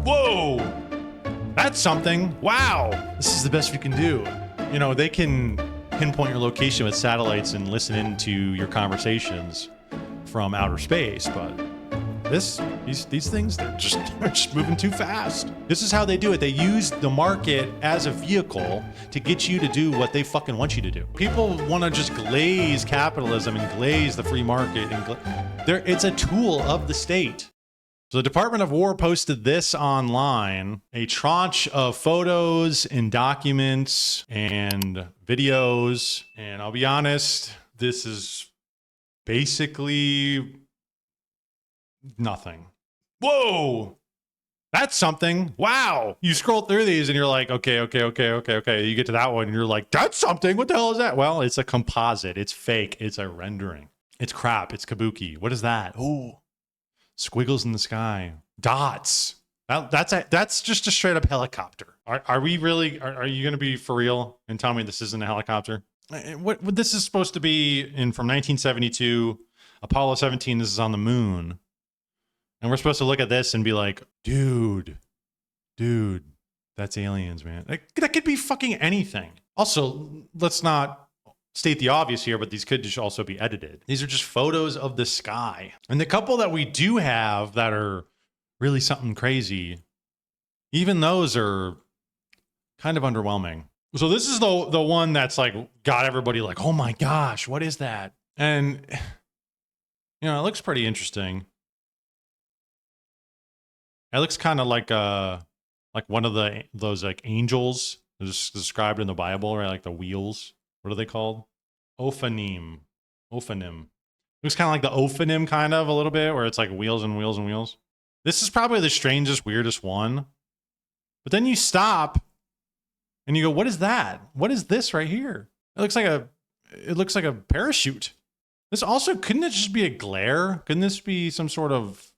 Whoa, that's something. Wow, this is the best we can do. You know, they can pinpoint your location with satellites and listen into your conversations from outer space, but these things, they're just moving too fast. This is how they do it. They use the market as a vehicle to get you to do what they fucking want you to do. People want to just glaze capitalism and glaze the free market, and it's a tool of the state. So the Department of War posted this online, a tranche of photos and documents and videos. And I'll be honest, this is basically nothing. Whoa, that's something. Wow. You scroll through these and you're like, okay. You get to that one and you're like, that's something. What the hell is that? Well, it's a composite. It's fake. It's a rendering. It's crap. It's kabuki. What is that? Oh. Squiggles in the sky, dots. That's just a straight up helicopter. Are we really? Are you going to be for real and tell me this isn't a helicopter? What this is supposed to be in from 1972, Apollo 17. This is on the moon, and we're supposed to look at this and be like, dude, that's aliens, man. That could be fucking anything. Also, let's not state the obvious here, but these could just also be edited. These are just photos of the sky. And the couple that we do have that are really something crazy, even those are kind of underwhelming. So this is the one that's like got everybody like, oh my gosh, what is that? And you know, it looks pretty interesting. It looks kind of like one of those like angels described in the Bible, right? Like the wheels. What are they called? Ophanim. Looks kind of like the Ophanim kind of a little bit, where it's like wheels and wheels and wheels. This is probably the strangest, weirdest one. But then you stop and you go, what is that? What is this right here? It looks like a parachute. This also, couldn't it just be a glare? Couldn't this be some sort of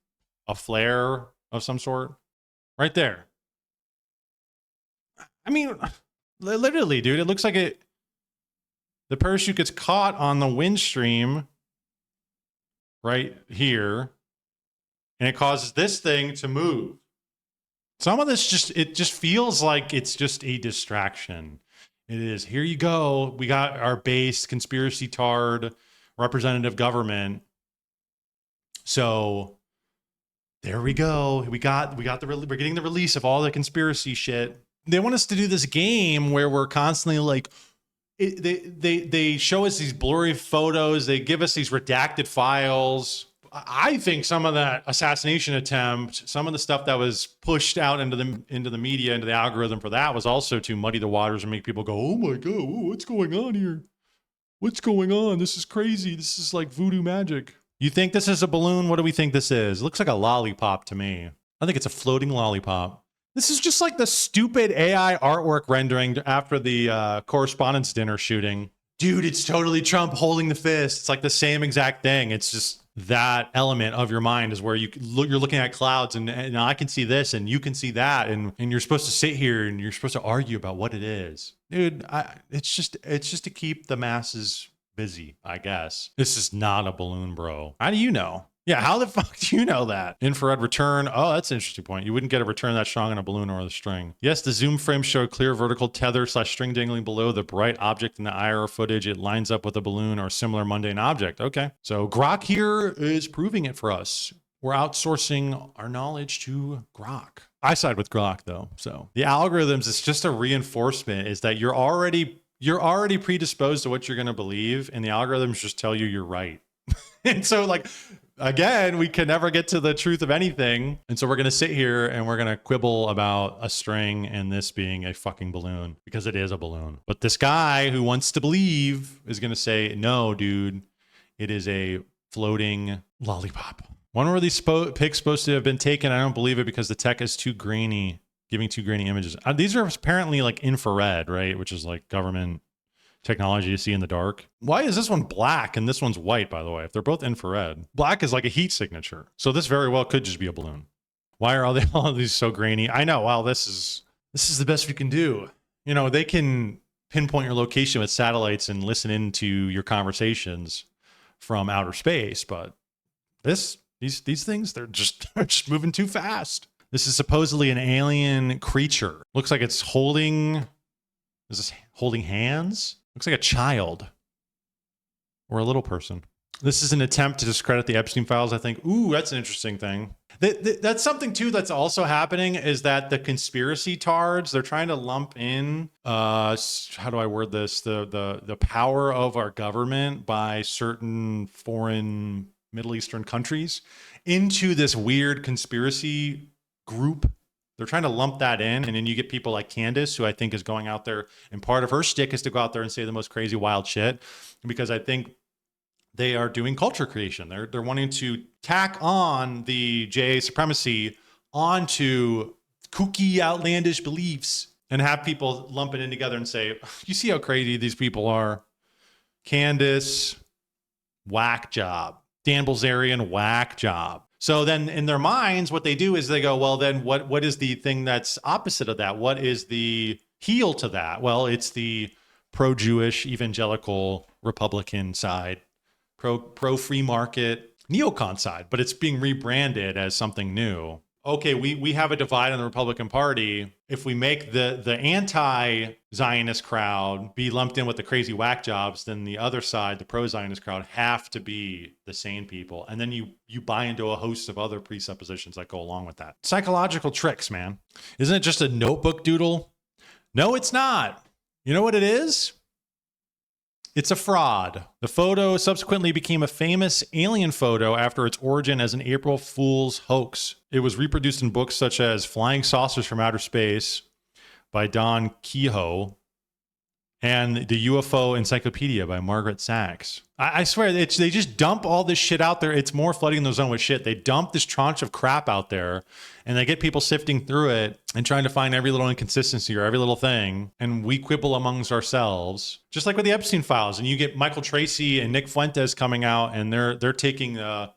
a flare of some sort? Right there. I mean, literally, dude, it looks like the parachute gets caught on the wind stream right here, and it causes this thing to move. Some of this it just feels like it's just a distraction. It is, here you go. We got our base conspiracy tard representative government. So there we go. We're getting the release of all the conspiracy shit. They want us to do this game where we're constantly like, they show us these blurry photos. They give us these redacted files. I think some of that assassination attempt, some of the stuff that was pushed out into the media, into the algorithm for that, was also to muddy the waters and make people go, oh my God, what's going on here? What's going on? This is crazy. This is like voodoo magic. You think this is a balloon? What do we think this is? It looks like a lollipop to me. I think it's a floating lollipop. This is just like the stupid AI artwork rendering after the Correspondence Dinner shooting. Dude, it's totally Trump holding the fist. It's like the same exact thing. It's just that element of your mind is where you're looking at clouds and I can see this and you can see that. And you're supposed to sit here and you're supposed to argue about what it is. Dude, it's just to keep the masses busy, I guess. This is not a balloon, bro. How do you know? Yeah, how the fuck do you know that? Infrared return. Oh, that's an interesting point. You wouldn't get a return that strong on a balloon or the string. Yes, the zoom frame show clear vertical tether / string dangling below the bright object in the IR footage. It lines up with a balloon or similar mundane object. Okay. So Grok here is proving it for us. We're outsourcing our knowledge to Grok. I side with Grok though. So the algorithms, it's just a reinforcement, is that you're already predisposed to what you're going to believe, and the algorithms just tell you you're right. And so like, again, we can never get to the truth of anything. And so we're going to sit here and we're going to quibble about a string and this being a fucking balloon, because it is a balloon. But this guy who wants to believe is going to say, no, dude, it is a floating lollipop. One where these pics supposed to have been taken. I don't believe it because the tech is too grainy, giving too grainy images. These are apparently like infrared, right? Which is like government technology to see in the dark. Why is this one black and this one's white, by the way? If they're both infrared, black is like a heat signature. So this very well could just be a balloon. Why are all of these so grainy? I know. Well, this is the best we can do. You know, they can pinpoint your location with satellites and listen into your conversations from outer space, but these things, they're just moving too fast. This is supposedly an alien creature. Looks like it's holding, is this holding hands? Looks like a child or a little person. This is an attempt to discredit the Epstein files, I think. Ooh, that's an interesting thing. That's something too that's also happening, is that the conspiracy tards, they're trying to lump in, how do I word this? The power of our government by certain foreign Middle Eastern countries into this weird conspiracy group. They're trying to lump that in. And then you get people like Candace, who I think is going out there, and part of her shtick is to go out there and say the most crazy, wild shit, because I think they are doing culture creation. They're wanting to tack on the JA supremacy onto kooky, outlandish beliefs and have people lump it in together and say, you see how crazy these people are? Candace, whack job. Dan Bilzerian, whack job. So then in their minds, what they do is they go, well, then what is the thing that's opposite of that? What is the heel to that? Well, it's the pro-Jewish, evangelical, Republican side. Pro free market neocon side, but it's being rebranded as something new. Okay, we have a divide in the Republican Party. If we make the anti-Zionist crowd be lumped in with the crazy whack jobs, then the other side, the pro-Zionist crowd, have to be the sane people. And then you buy into a host of other presuppositions that go along with that. Psychological tricks, man. Isn't it just a notebook doodle? No, it's not. You know what it is? It's a fraud. The photo subsequently became a famous alien photo after its origin as an April Fool's hoax. It was reproduced in books such as Flying Saucers from Outer Space by Don Kehoe and the UFO Encyclopedia by Margaret Sachs. I swear, they just dump all this shit out there. It's more flooding the zone with shit. They dump this tranche of crap out there, and they get people sifting through it and trying to find every little inconsistency or every little thing, and we quibble amongst ourselves. Just like with the Epstein files, and you get Michael Tracy and Nick Fuentes coming out, and they're taking the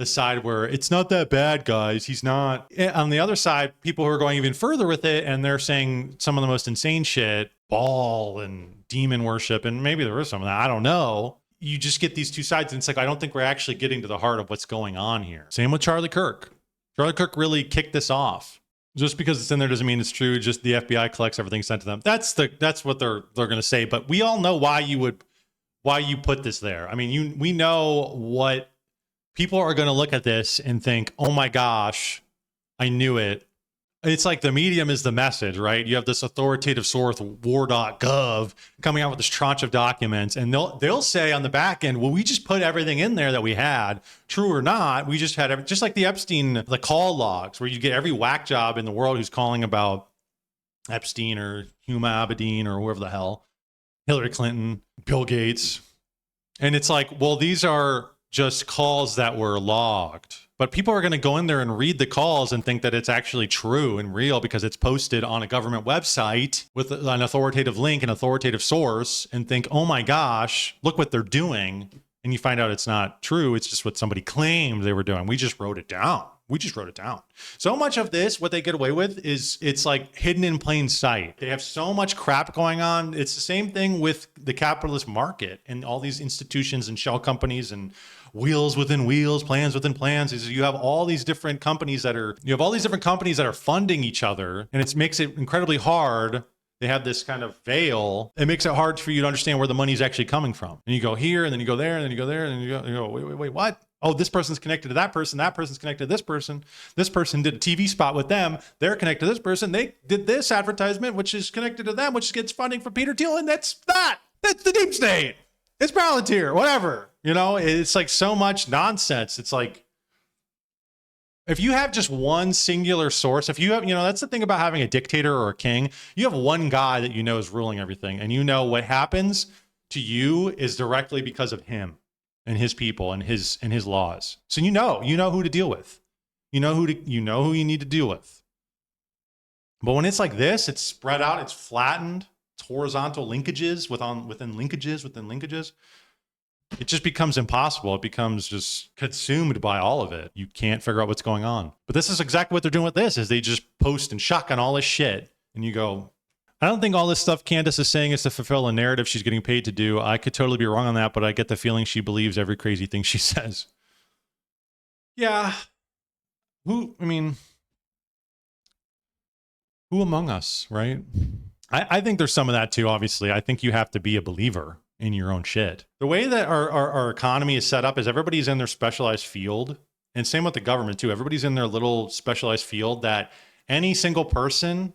side where it's not that bad, guys. He's not. On the other side, people who are going even further with it, and they're saying some of the most insane shit, ball and demon worship, and maybe there is some of that. I don't know. You just get these two sides, and it's like, I don't think we're actually getting to the heart of what's going on here. Same with Charlie Kirk. Charlie Kirk really kicked this off. Just because it's in there doesn't mean it's true. Just the FBI collects everything sent to them. That's what they're going to say. But we all know why you put this there. I mean, we know what people are going to look at this and think, oh my gosh, I knew it. It's like the medium is the message, right? You have this authoritative source, war.gov, coming out with this tranche of documents, and they'll say on the back end, well, we just put everything in there that we had, true or not. We just had just like the Epstein, the call logs, where you get every whack job in the world who's calling about Epstein or Huma Abedin or whoever the hell, Hillary Clinton, Bill Gates. And it's like, well, these are just calls that were logged. But people are going to go in there and read the calls and think that it's actually true and real because it's posted on a government website with an authoritative link, an authoritative source, and think, oh my gosh, look what they're doing. And you find out it's not true. It's just what somebody claimed they were doing. We just wrote it down. So much of this, what they get away with is it's like hidden in plain sight. They have so much crap going on. It's the same thing with the capitalist market and all these institutions and shell companies and wheels within wheels, plans within plans. Is you have all these different companies that are funding each other, and it makes it incredibly hard. They have this kind of veil. It makes it hard for you to understand where the money's actually coming from. And you go here, and then you go there, and then you go there, and then you go wait, what? Oh, this person's connected to that person. That person's connected to this person. This person did a TV spot with them. They're connected to this person. They did this advertisement, which is connected to them, which gets funding from Peter Thiel. And that's the deep state. It's Palantir, whatever. You know, it's like so much nonsense. It's like, if you have just one singular source, if you have, that's the thing about having a dictator or a king. You have one guy that you know is ruling everything, and you know what happens to you is directly because of him and his people and his laws. So you know who to deal with. You know who you need to deal with. But when it's like this, it's spread out, it's flattened, it's horizontal linkages within linkages. It just becomes impossible. It becomes just consumed by all of it. You can't figure out what's going on. But this is exactly what they're doing with this, is they just post and shotgun all this shit. And you go, I don't think all this stuff Candace is saying is to fulfill a narrative she's getting paid to do. I could totally be wrong on that, but I get the feeling she believes every crazy thing she says. Yeah. Who among us, right? I think there's some of that too, obviously. I think you have to be a believer in your own shit. The way that our economy is set up is everybody's in their specialized field. And same with the government too. Everybody's in their little specialized field that any single person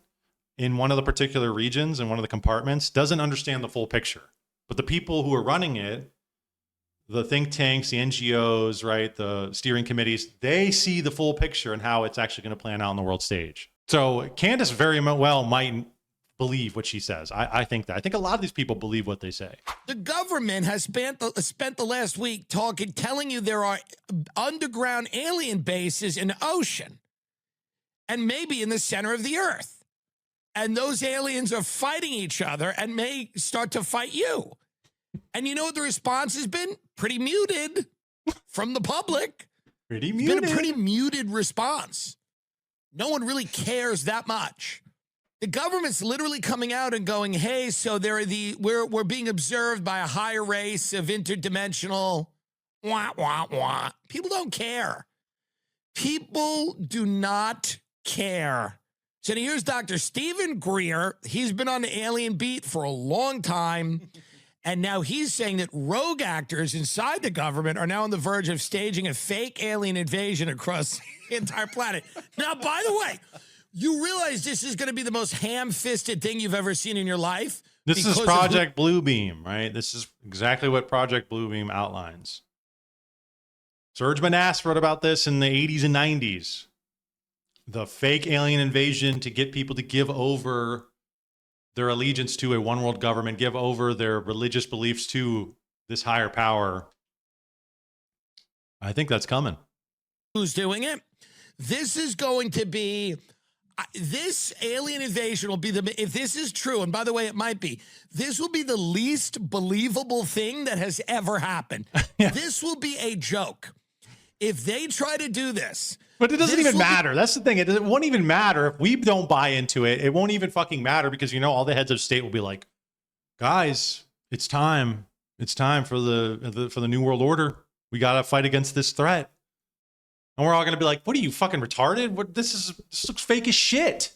in one of the particular regions in one of the compartments doesn't understand the full picture. But the people who are running it, the think tanks, the NGOs, right, the steering committees, they see the full picture and how it's actually going to plan out on the world stage. So Candace very well might believe what she says. I think that. I think a lot of these people believe what they say. The government has spent the last week telling you there are underground alien bases in the ocean and maybe in the center of the earth. And those aliens are fighting each other and may start to fight you. And you know what the response has been? Pretty muted from the public. Pretty muted. It's been a pretty muted response. No one really cares that much. The government's literally coming out and going, hey, so we're being observed by a higher race of interdimensional wah, wah, wah. People don't care. People do not care. So here's Dr. Stephen Greer. He's been on the alien beat for a long time. And now he's saying that rogue actors inside the government are now on the verge of staging a fake alien invasion across the entire planet. Now, by the way, you realize this is going to be the most ham-fisted thing you've ever seen in your life? This is Project Bluebeam, right? This is exactly what Project Bluebeam outlines. Serge Manasse wrote about this in the 80s and 90s. The fake alien invasion to get people to give over their allegiance to a one world government, give over their religious beliefs to this higher power. I think that's coming. Who's doing it? This is going to be, this alien invasion will be if this is true, and by the way, it might be, this will be the least believable thing that has ever happened. Yeah. This will be a joke. If they try to do this. But it doesn't even matter. That's the thing. It won't even matter if we don't buy into it. It won't even fucking matter because, you know, all the heads of state will be like, guys, it's time. It's time for the new world order. We got to fight against this threat. And we're all going to be like, what are you, fucking retarded? What, this looks fake as shit.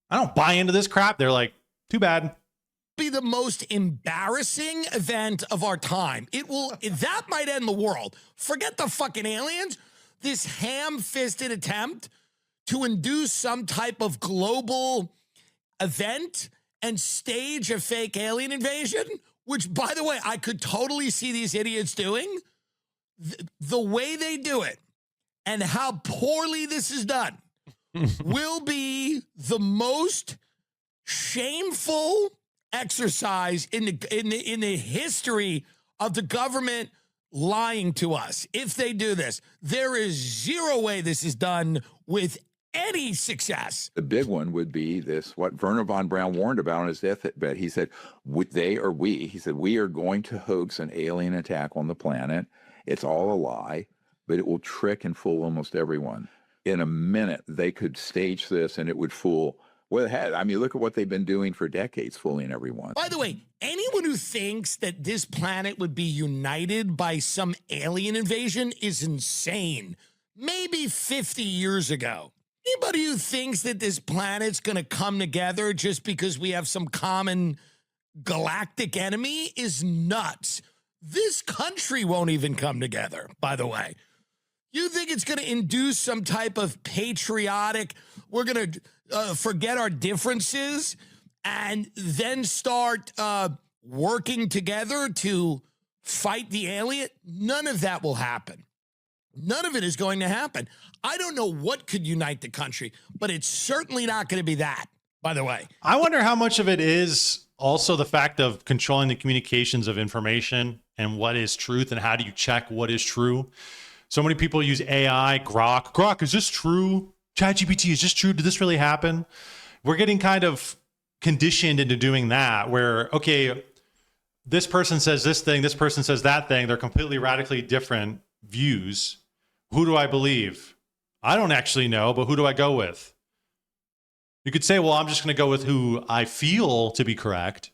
I don't buy into this crap. They're like, too bad. Be the most embarrassing event of our time. That might end the world. Forget the fucking aliens. This ham-fisted attempt to induce some type of global event and stage a fake alien invasion, which, by the way, I could totally see these idiots doing. The way they do it and how poorly this is done will be the most shameful exercise in the history of the government lying to us. If they do this, there is zero way this is done with any success. The big one would be this, what Werner von Braun warned about on his deathbed. He said, he said, we are going to hoax an alien attack on the planet. It's all a lie, but it will trick and fool almost everyone. In a minute, they could stage this and it would fool. Well, I mean, look at what they've been doing for decades, fooling everyone. By the way, anyone who thinks that this planet would be united by some alien invasion is insane. Maybe 50 years ago. Anybody who thinks that this planet's going to come together just because we have some common galactic enemy is nuts. This country won't even come together, by the way. You think it's going to induce some type of patriotic, we're going to forget our differences and then start working together to fight the alien? None of that will happen. None of it is going to happen. I don't know what could unite the country, but it's certainly not going to be that, by the way. I wonder how much of it is also the fact of controlling the communications of information and what is truth and how do you check what is true. So many people use AI, Grok, is this true? ChatGPT, is this true? Did this really happen? We're getting kind of conditioned into doing that where, okay, this person says this thing, this person says that thing. They're completely radically different views. Who do I believe? I don't actually know, but who do I go with? You could say, well, I'm just going to go with who I feel to be correct.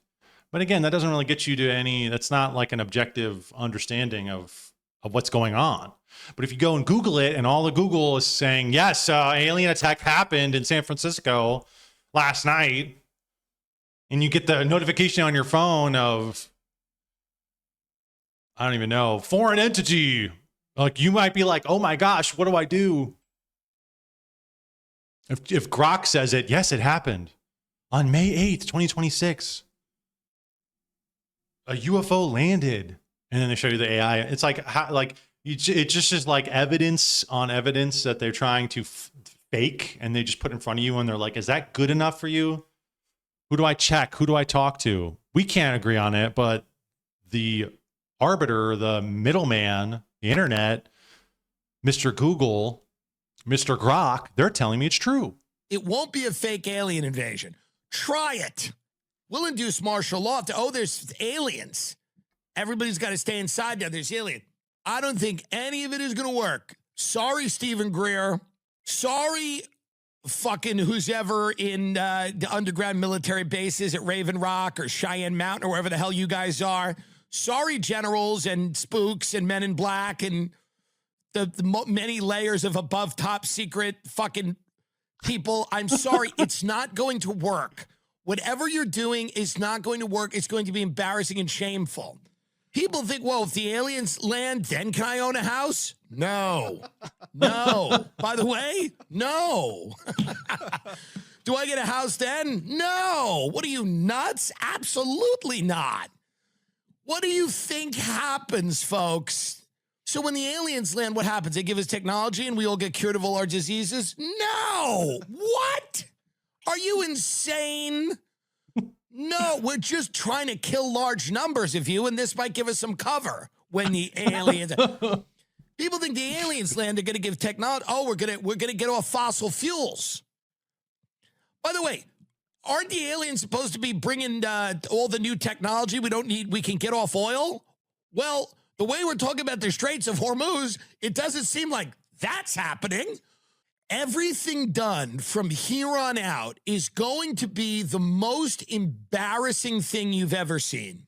But again, that doesn't really get you to any, that's not like an objective understanding of what's going on. But if you go and Google it and all the Google is saying, yes, alien attack happened in San Francisco, last night, and you get the notification on your phone of, I don't even know, foreign entity. Like, you might be like, oh my gosh, what do I do? If Grok says it, yes, it happened on May 8th, 2026. A UFO landed, and then they show you the AI. It's like, it just is like evidence on evidence that they're trying to fake, and they just put in front of you, and they're like, is that good enough for you? Who do I check? Who do I talk to? We can't agree on it, but the arbiter, the middleman, the internet, Mr. Google, Mr. Grok, they're telling me it's true. It won't be a fake alien invasion. Try it. We'll induce martial law. There's aliens. Everybody's got to stay inside now. There's alien. I don't think any of it is going to work. Sorry, Stephen Greer. Sorry, fucking who's ever in the underground military bases at Raven Rock or Cheyenne Mountain or wherever the hell you guys are. Sorry, generals and spooks and men in black and the many layers of above top secret fucking people. I'm sorry. It's not going to work. Whatever you're doing is not going to work. It's going to be embarrassing and shameful. People think, well, if the aliens land, then can I own a house? No. No. By the way, no. Do I get a house then? No. What are you, nuts? Absolutely not. What do you think happens, folks? So when the aliens land, what happens? They give us technology and we all get cured of all our diseases? No. What? Are you insane? No, we're just trying to kill large numbers of you, and this might give us some cover when the aliens. People think the aliens land, they're going to give technology. Oh, we're gonna get off fossil fuels. By the way, aren't the aliens supposed to be bringing all the new technology we don't need? We can get off oil. Well, the way we're talking about the Straits of Hormuz, it doesn't seem like that's happening. Everything done from here on out is going to be the most embarrassing thing you've ever seen.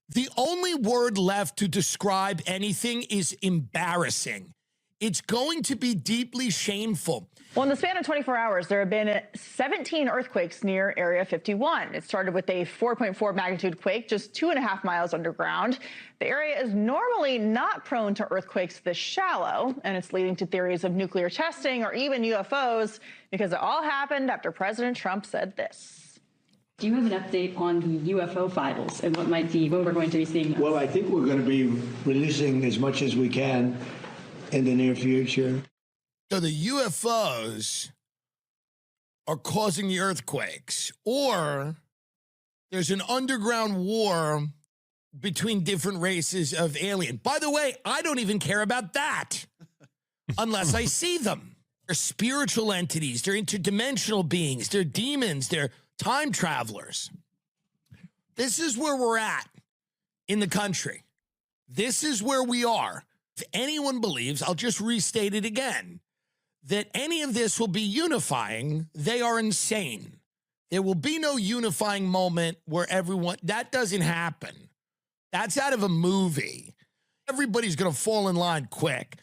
The only word left to describe anything is embarrassing. It's going to be deeply shameful. Well, in the span of 24 hours, there have been 17 earthquakes near Area 51. It started with a 4.4 magnitude quake just 2.5 miles underground. The area is normally not prone to earthquakes this shallow, and it's leading to theories of nuclear testing or even UFOs, because it all happened after President Trump said this. Do you have an update on the UFO files and when we're going to be seeing them? Well, I think we're going to be releasing as much as we can in the near future. So the UFOs are causing the earthquakes, or there's an underground war between different races of alien. By the way, I don't even care about that unless I see them. They're spiritual entities. They're interdimensional beings. They're demons. They're time travelers. This is where we're at in the country. This is where we are. If anyone believes, I'll just restate it again, that any of this will be unifying, they are insane. There will be no unifying moment where everyone, that doesn't happen. That's out of a movie. Everybody's going to fall in line quick.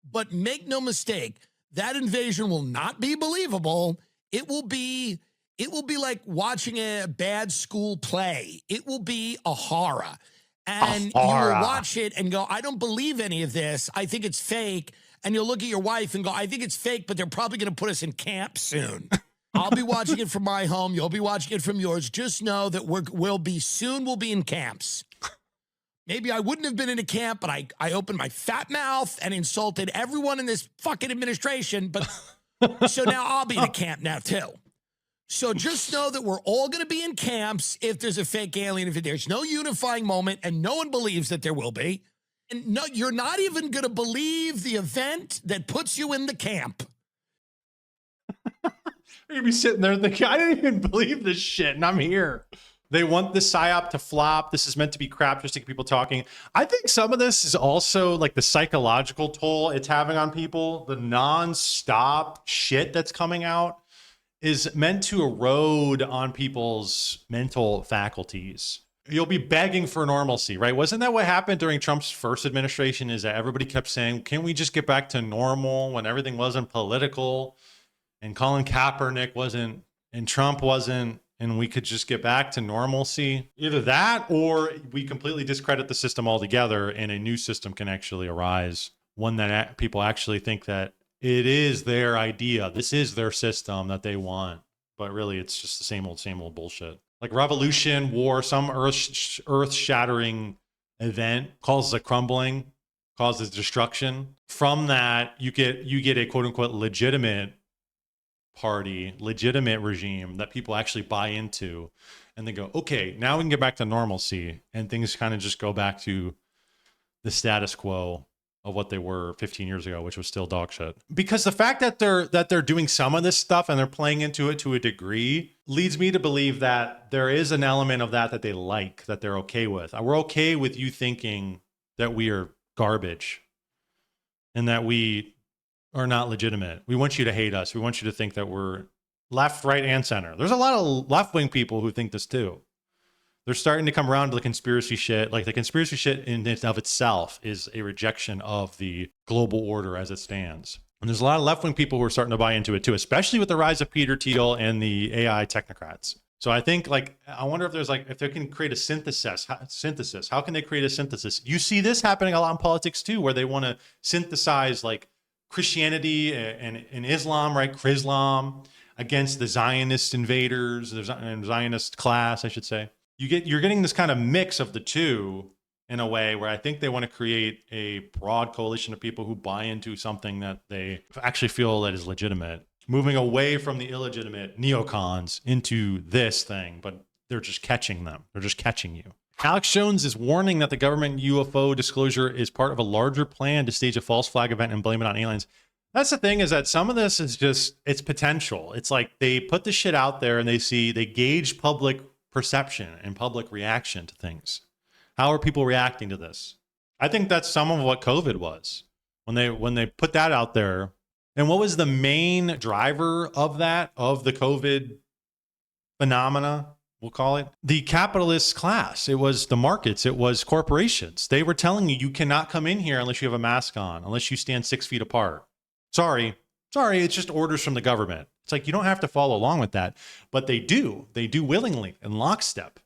But make no mistake, that invasion will not be believable. It will be like watching a bad school play. It will be a horror. And you will watch it and go, I don't believe any of this. I think it's fake. And you'll look at your wife and go, I think it's fake, but they're probably going to put us in camp soon. I'll be watching it from my home. You'll be watching it from yours. Just know that we'll be in camps. Maybe I wouldn't have been in a camp, but I opened my fat mouth and insulted everyone in this fucking administration. But so now I'll be in a camp now too. So just know that we're all going to be in camps if there's a fake alien, if there's no unifying moment, and no one believes that there will be. And no, you're not even going to believe the event that puts you in the camp. You're going to be sitting there thinking, I didn't even believe this shit, and I'm here. They want the psyop to flop. This is meant to be crap just to get people talking. I think some of this is also like the psychological toll it's having on people. The non-stop shit that's coming out is meant to erode on people's mental faculties. You'll be begging for normalcy, right? Wasn't that what happened during Trump's first administration, is that everybody kept saying, can we just get back to normal when everything wasn't political and Colin Kaepernick wasn't and Trump wasn't, and we could just get back to normalcy. Either that, or we completely discredit the system altogether and a new system can actually arise. One that people actually think that it is their idea. This is their system that they want. But really, it's just the same old bullshit. Like revolution, war, some earth-shattering event causes a crumbling, causes destruction. From that, you get a quote-unquote legitimate party, legitimate regime that people actually buy into, and they go, okay, now we can get back to normalcy, and things kind of just go back to the status quo of what they were 15 years ago, which was still dog shit. Because the fact that they're doing some of this stuff and they're playing into it to a degree leads me to believe that there is an element of that they like, that they're okay with. We're okay with you thinking that we are garbage and that we are not legitimate. We want you to hate us. We want you to think that we're left, right, and center. There's a lot of left-wing people who think this too. They're starting to come around to the conspiracy shit. Like the conspiracy shit in and of itself is a rejection of the global order as it stands. And there's a lot of left-wing people who are starting to buy into it too, especially with the rise of Peter Thiel and the AI technocrats. So I think I wonder if there's if they can create a synthesis. How can they create a synthesis? You see this happening a lot in politics too, where they want to synthesize Christianity and Islam, right? Chrislam against the Zionist invaders, the Zionist class, I should say. You're getting this kind of mix of the two in a way where I think they want to create a broad coalition of people who buy into something that they actually feel that is legitimate, moving away from the illegitimate neocons into this thing, but they're just catching them. They're just catching you. Alex Jones is warning that the government UFO disclosure is part of a larger plan to stage a false flag event and blame it on aliens. That's the thing, is that some of this is just, it's potential. It's like they put the shit out there and they gauge public perception and public reaction to things. How are people reacting to this? I think that's some of what COVID was when they put that out there. And what was the main driver of that, of the COVID phenomena? We'll call it the capitalist class. It was the markets. It was corporations. They were telling you cannot come in here unless you have a mask on, unless you stand 6 feet apart. Sorry, it's just orders from the government. It's like, you don't have to follow along with that, but they do willingly in lockstep.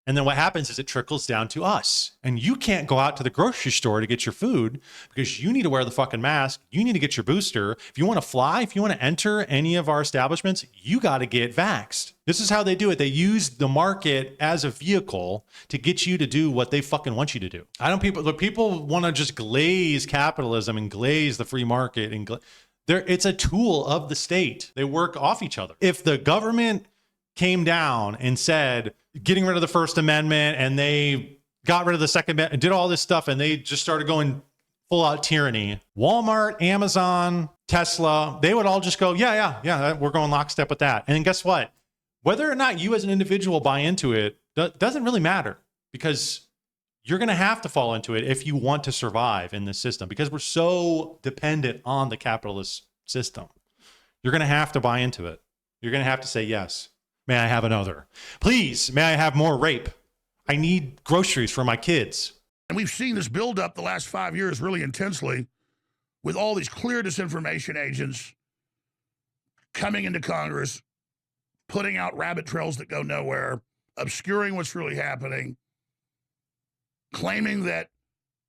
And then what happens is it trickles down to us, and you can't go out to the grocery store to get your food because you need to wear the fucking mask. You need to get your booster. If you want to fly, if you want to enter any of our establishments, you got to get vaxxed. This is how they do it. They use the market as a vehicle to get you to do what they fucking want you to do. People want to just glaze capitalism and glaze the free market and it's a tool of the state. They work off each other. If the government came down and said, getting rid of the First Amendment, and they got rid of the Second Amendment and did all this stuff, and they just started going full out tyranny, Walmart, Amazon, Tesla, they would all just go, yeah, we're going lockstep with that. And then guess what? Whether or not you as an individual buy into it doesn't really matter, because you're going to have to fall into it if you want to survive in this system, because we're so dependent on the capitalist system. You're going to have to buy into it. You're going to have to say, yes, may I have another? Please, may I have more rape? I need groceries for my kids. And we've seen this build up the last 5 years really intensely with all these clear disinformation agents coming into Congress, putting out rabbit trails that go nowhere, obscuring what's really happening, claiming that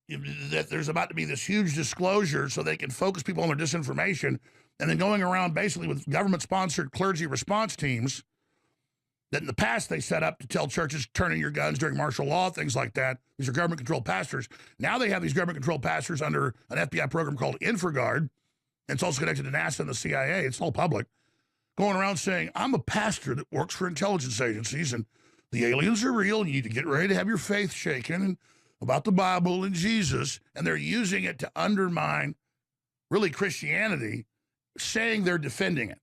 there's about to be this huge disclosure so they can focus people on their disinformation, and then going around basically with government-sponsored clergy response teams that in the past they set up to tell churches, turn in your guns during martial law, things like that. These are government-controlled pastors. Now they have these government-controlled pastors under an FBI program called InfraGard, and it's also connected to NASA and the CIA. It's all public. Going around saying, I'm a pastor that works for intelligence agencies, and the aliens are real, and you need to get ready to have your faith shaken and about the Bible and Jesus. And they're using it to undermine, really, Christianity, saying they're defending it.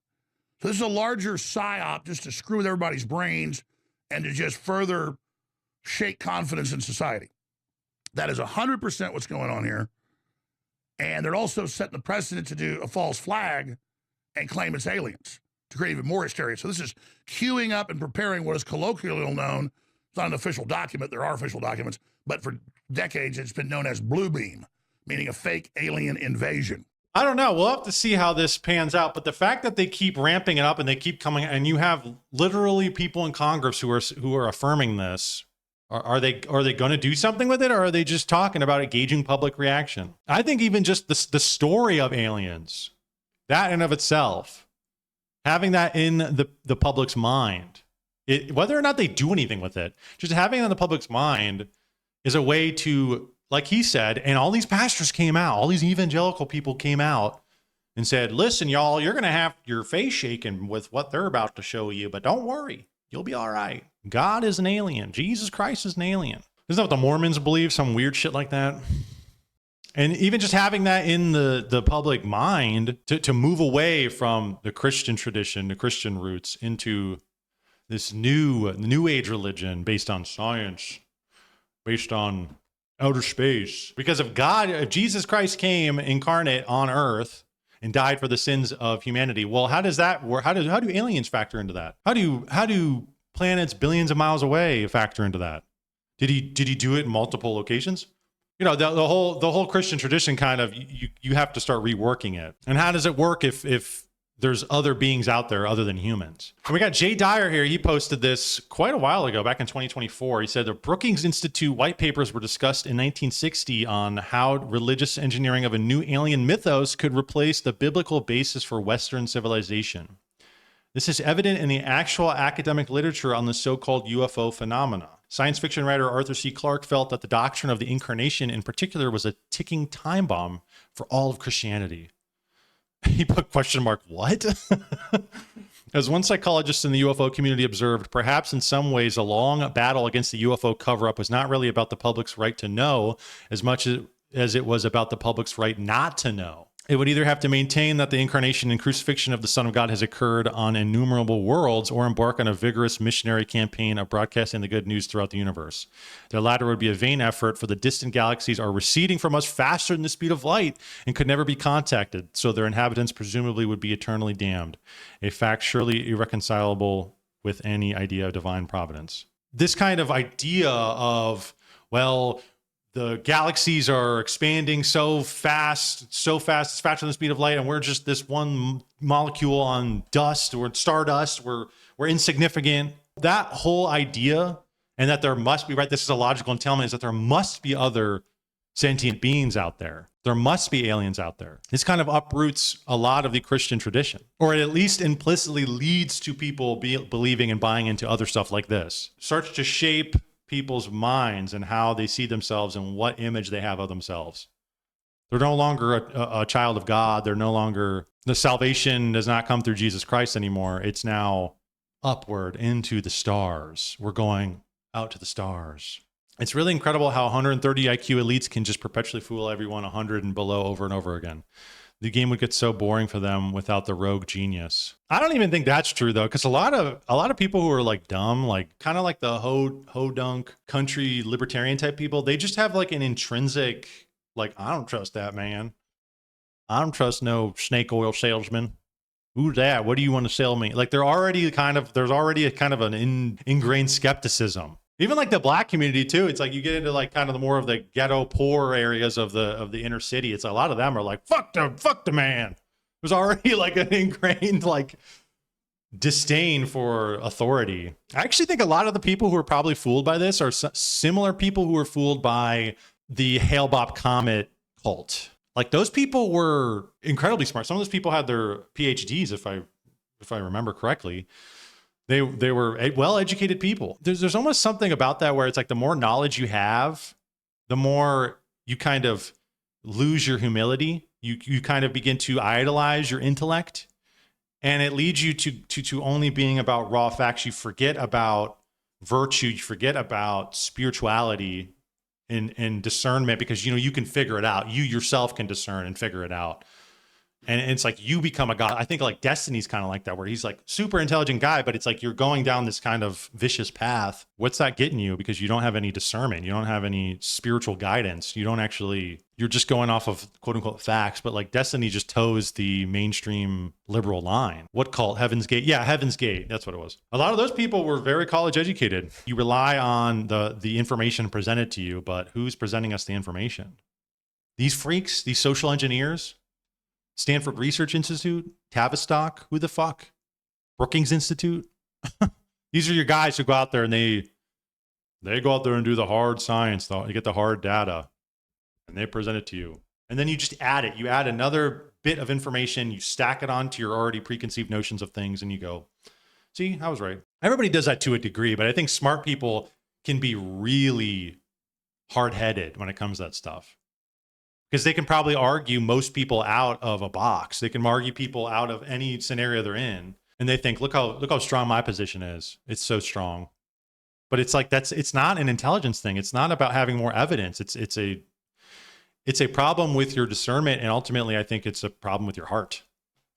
So this is a larger psyop just to screw with everybody's brains and to just further shake confidence in society. That is 100% what's going on here. And they're also setting the precedent to do a false flag and claim it's aliens to create even more hysteria. So this is queuing up and preparing what is colloquially known. It's not an official document. There are official documents. But for decades, it's been known as blue beam, meaning a fake alien invasion. I don't know. We'll have to see how this pans out. But the fact that they keep ramping it up and they keep coming, and you have literally people in Congress who are affirming this, are they going to do something with it, or are they just talking about gauging public reaction? I think even just the story of aliens, that in of itself, having that in the public's mind, whether or not they do anything with it, just having it in the public's mind is a way to, like he said, and all these pastors came out, all these evangelical people came out and said, listen, y'all, you're going to have your face shaken with what they're about to show you, but don't worry, you'll be all right. God is an alien. Jesus Christ is an alien. Isn't that what the Mormons believe? Some weird shit like that. And even just having that in the public mind to move away from the Christian tradition, the Christian roots, into this new age religion based on science, based on outer space. Because if Jesus Christ came incarnate on earth and died for the sins of humanity, well, how does that work? How do aliens factor into that? How do planets billions of miles away factor into that? Did he do it in multiple locations? You know, the whole Christian tradition kind of, you have to start reworking it. And how does it work if there's other beings out there other than humans? And we got Jay Dyer here. He posted this quite a while ago, back in 2024. He said the Brookings Institute white papers were discussed in 1960 on how religious engineering of a new alien mythos could replace the biblical basis for Western civilization. This is evident in the actual academic literature on the so-called UFO phenomena. Science fiction writer Arthur C. Clarke felt that the doctrine of the incarnation in particular was a ticking time bomb for all of Christianity. He put question mark, what? As one psychologist in the UFO community observed, perhaps in some ways a long battle against the UFO cover-up was not really about the public's right to know as much as it was about the public's right not to know. It would either have to maintain that the incarnation and crucifixion of the Son of God has occurred on innumerable worlds, or embark on a vigorous missionary campaign of broadcasting the good news throughout the universe. The latter would be a vain effort, for the distant galaxies are receding from us faster than the speed of light and could never be contacted, so their inhabitants presumably would be eternally damned, a fact surely irreconcilable with any idea of divine providence. This kind of idea of, well, the galaxies are expanding so fast, it's faster than the speed of light, and we're just this one molecule on dust, we're stardust, we're insignificant. That whole idea, and that there must be, right, this is a logical entailment, is that there must be other sentient beings out there. There must be aliens out there. This kind of uproots a lot of the Christian tradition, or it at least implicitly leads to people believing and buying into other stuff like this. Starts to shape people's minds and how they see themselves and what image they have of themselves. They're no longer a child of God. They're no longer, the salvation does not come through Jesus Christ anymore. It's now upward into the stars. We're going out to the stars. It's really incredible how 130 IQ elites can just perpetually fool everyone 100 and below over and over again. The game would get so boring for them without the rogue genius. I don't even think that's true though, because a lot of people who are like dumb, like kind of like the ho-dunk country libertarian type people, they just have like an intrinsic, like, I don't trust that man. I don't trust no snake oil salesman. Who's that? What do you want to sell me? Like there's already a kind of an ingrained skepticism. Even like the black community too. It's like you get into like kind of the more of the ghetto poor areas of the inner city. It's a lot of them are like, fuck the man. There's already like an ingrained like disdain for authority. I actually think a lot of the people who are probably fooled by this are similar people who were fooled by the Hale-Bopp comet cult. Like those people were incredibly smart. Some of those people had their PhDs, if I remember correctly. They were well-educated people. There's almost something about that where it's like the more knowledge you have, the more you kind of lose your humility. You kind of begin to idolize your intellect, and it leads you to only being about raw facts. You forget about virtue. You forget about spirituality and discernment, because you can figure it out. You yourself can discern and figure it out. And it's like you become a god. I think like Destiny's kind of like that, where he's like super intelligent guy, but it's like you're going down this kind of vicious path. What's that getting you? Because you don't have any discernment. You don't have any spiritual guidance. You're just going off of quote unquote facts. But like Destiny just toes the mainstream liberal line. What cult? Heaven's Gate. Yeah, Heaven's Gate. That's what it was. A lot of those people were very college educated. You rely on the information presented to you, but who's presenting us the information? These freaks, these social engineers. Stanford Research Institute, Tavistock, who the fuck? Brookings Institute. These are your guys who go out there and they go out there and do the hard science, though. You get the hard data and they present it to you. And then you just add it. You add another bit of information, you stack it onto your already preconceived notions of things, and you go, see, I was right. Everybody does that to a degree, but I think smart people can be really hard-headed when it comes to that stuff. Because they can probably argue most people out of a box. They can argue people out of any scenario they're in. And they think, look how strong my position is. It's so strong. But it's like, it's not an intelligence thing. It's not about having more evidence. It's a problem with your discernment. And ultimately, I think it's a problem with your heart.